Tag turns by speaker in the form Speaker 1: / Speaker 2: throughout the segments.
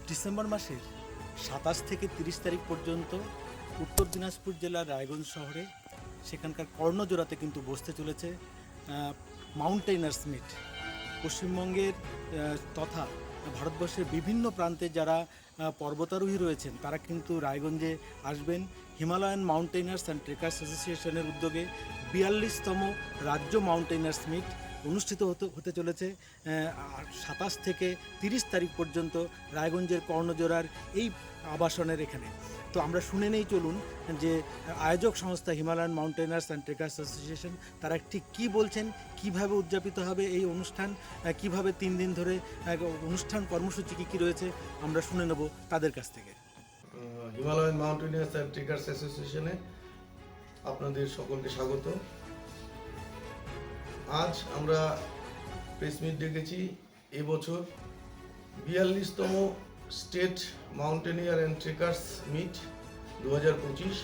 Speaker 1: December মাসের ২৭ থেকে ৩০ তারিখ পর্যন্ত উত্তর দিনাজপুর জেলার রায়গঞ্জ শহরে সেখানকার কর্ণজোড়াতে কিন্তু বসতে চলেছে মাউন্টেনার্স মিট। পশ্চিমবঙ্গের তথা ভারতবর্ষের বিভিন্ন প্রান্তে যারা পর্বতারোহী রয়েছেন তারা কিন্তু রায়গঞ্জে আসবেন। হিমালয়ান মাউন্টেনার্স অ্যান্ড ট্রেকার্স অ্যাসোসিয়েশনের উদ্যোগে ৪২তম রাজ্য মাউন্টেনার্স মিট অনুষ্ঠিত হতে চলেছে ২৭ থেকে ৩০ তারিখ পর্যন্ত রায়গঞ্জের কর্ণজোড়ার এই আবাসনের এখানে। তো আমরা শুনে নেই চলুন যে আয়োজক সংস্থা Himalayan mountaineers and trekkers association তারা ঠিক কী বলছেন, কিভাবে উদযাপিত হবে এই অনুষ্ঠান, কিভাবে ৩ দিন ধরে অনুষ্ঠান কর্মসূচি কী রয়েছে আমরা শুনে নেব তাদের কাছ থেকে।
Speaker 2: হিমালয়ান মাউন্টেনার্স অ্যান্ড ট্রেকার্স অ্যাসোসিয়েশনে আপনাদের সকলকে স্বাগত। আজ আমরা প্রেস মিট ডেকেছি এবছর ৪২তম state mountaineer and trekkers meet ২০২৫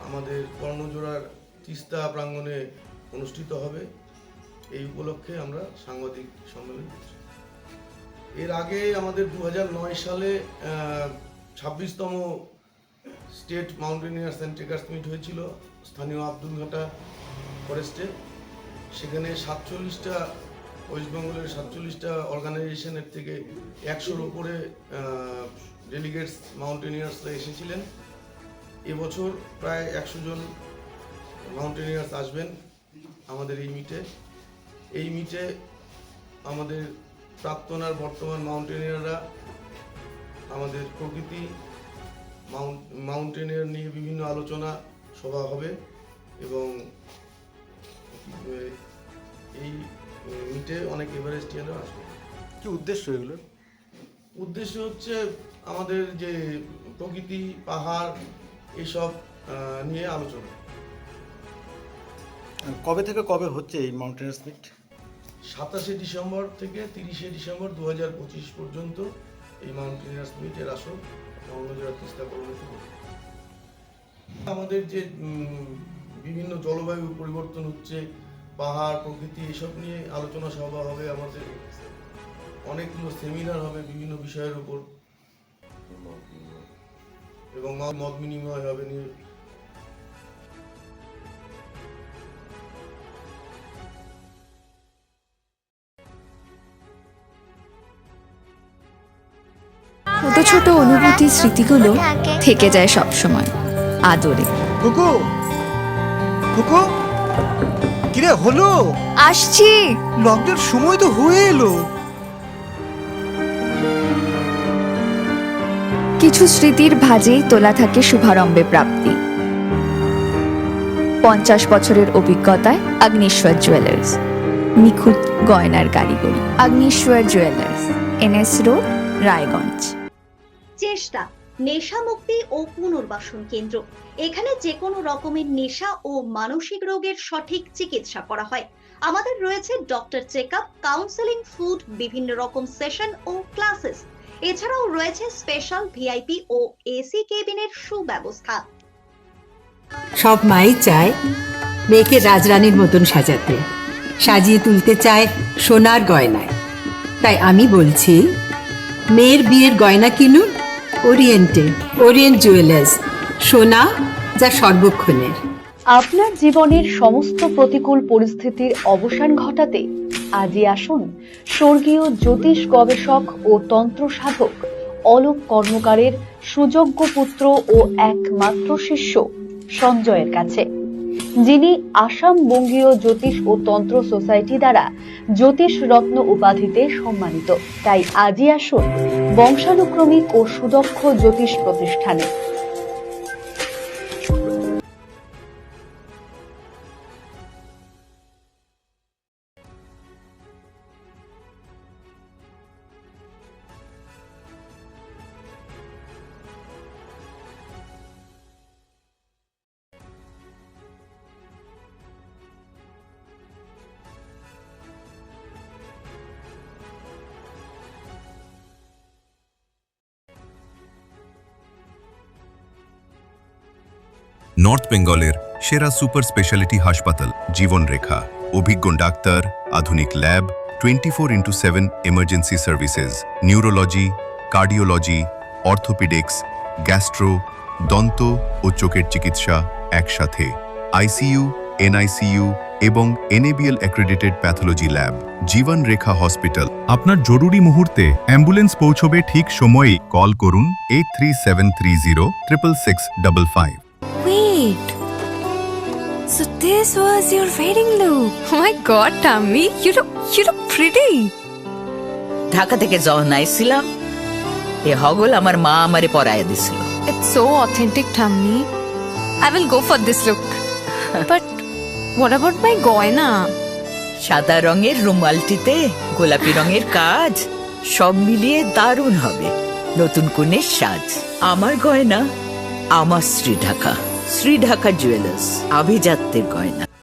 Speaker 2: আমাদের কর্ণজোড়ার তিস্তা প্রাঙ্গণে অনুষ্ঠিত হবে। এই উপলক্ষে আমরা সাংবাদিক সম্মেলন করছি। এর আগে আমাদের ২০০৯ সালে ২৬তম state mountaineers and trekkers meet হয়েছিল স্থানীয় আব্দুলঘাটা ফরেস্টে। সেখানে ৪৭টা ওয়েস্ট বেঙ্গলের ৪৭টা অর্গানাইজেশনের থেকে ১০০-র উপরে ডেলিগেটস মাউন্টেনিয়ার্সরা এসেছিলেন। এবছর প্রায় ১০০ জন মাউন্টেনিয়ার্স আসবেন আমাদের এই মিটে। এই মিটে আমাদের প্রাক্তন আর বর্তমান মাউন্টেনিয়াররা আমাদের প্রকৃতি মাউন্টেনিয়ার নিয়ে বিভিন্ন আলোচনা সভা হবে এবং এই মিটে অনেক এভারেস্টিয়ানরা আসবে।
Speaker 1: কি উদ্দেশ্য এগুলোর?
Speaker 2: উদ্দেশ্য হচ্ছে আমাদের যে প্রকৃতি, পাহাড় এইসব নিয়ে আলোচনা।
Speaker 1: কবে থেকে কবে হচ্ছে এই মাউন্টেনার্স মিট?
Speaker 2: ২৭শে ডিসেম্বর থেকে ৩০শে ডিসেম্বর ২০২৫ পর্যন্ত এই মাউন্টেনার্স মিটের আসর কর্ণজোড়া তিস্তা কলোনিতে হবে। আমাদের যে বিভিন্ন জলবায়ু পরিবর্তন হচ্ছে, পাহাড়, প্রকৃতি এসব নিয়ে আলোচনা সভা হবে। আমাদের অনেকগুলো সেমিনার হবে বিভিন্ন বিষয়ের উপর এবং মত বিনিময় হবে।
Speaker 3: ছোট ছোট অনুভূতি, স্মৃতিগুলো থেকে যায় সব সময় আদরে।
Speaker 4: কুকু কুকু কিরে হলো?
Speaker 3: আসছি।
Speaker 4: লকডাউন সময় তো হয়ে এলো।
Speaker 3: কিছু স্মৃতির ভাজেই তোলা থাকে শুভারম্ভে প্রাপ্তি। ৫০ বছরের অভিজ্ঞতায় অগ্নিশ্বর জুয়েলার্স, নিখুঁত গয়নার কারিগরি। Agnishwar jewellers, NS road, Raiganj.
Speaker 5: চেষ্টা নেশা মুক্তি ও পুনর্বাসন কেন্দ্র। এখানে যে কোনো রকমের নেশা ও মানসিক রোগের সঠিক চিকিৎসা করা হয়। আমাদের রয়েছে ডক্টর চেকআপ, কাউন্সেলিং, ফুড, বিভিন্ন রকম সেশন ও ক্লাসেস। এছাড়াও রয়েছে স্পেশাল ভিআইপি ও এসি কেবিনের সুব্যবস্থা।
Speaker 6: সব মাই চায় মেয়েকে রাজরানীর মতন সাজাতে, সাজিয়ে তুলতে চায় সোনার গয়নায়। তাই আমি বলছি, মেয়ের বিয়ের গয়না কিনুন ওরিয়েন্ট জুয়েলার্স, সোনা যা সর্বক্ষণের।
Speaker 7: আপনার জীবনের সমস্ত প্রতিকূল পরিস্থিতির অবসান ঘটাতে আজই আসুন স্বর্গীয় জ্যোতিষ গবেষক ও তন্ত্র সাধক অলোক কর্মকারের সুযোগ্য পুত্র ও একমাত্র শিষ্য সঞ্জয়ের কাছে, যিনি আসাম বঙ্গীয় জ্যোতিষ ও তন্ত্র সোসাইটি দ্বারা জ্যোতিষ রত্ন উপাধিতে সম্মানিত। তাই আজই আসুন বংশানুক্রমিক ও সুদক্ষ জ্যোতিষ প্রতিষ্ঠানে।
Speaker 8: নর্থ বেঙ্গলের সেরা সুপার স্পেশালিটি হাসপাতাল জীবনরেখা, অভিজ্ঞ ডাক্তার, আধুনিক lab, 24x7 emergency services, neurology, cardiology, orthopaedics, gastro, দন্ত ও চোখের চিকিৎসা একসাথে, আইসিইউ, এনআইসিইউ এবং এনএবিএল অ্যাক্রেডিটেড প্যাথোলজি ল্যাব। জীবন রেখা হসপিটাল। আপনার জরুরি মুহূর্তে অ্যাম্বুলেন্স পৌঁছবে ঠিক সময়ে। কল করুন 8373066655।
Speaker 3: Wait. So this was your wedding look. Oh my god, Tammy, you look pretty.
Speaker 9: Dhaka থেকে যখন আইছিলাম এ হগল আমার মা আমারে পরাইয়া দিছিল।
Speaker 3: It's so authentic, Tammy. I will go for this look. But what about my goina?
Speaker 9: সাদা রঙের রুমালটিতে গোলাপি রঙের কাজ, সব মিলিয়ে দারুণ হবে নতুন কনের সাজ। আমার গয়না আমার শ্রী ঢাকা জুয়েলার্স, আভিজাত্যের গয়না।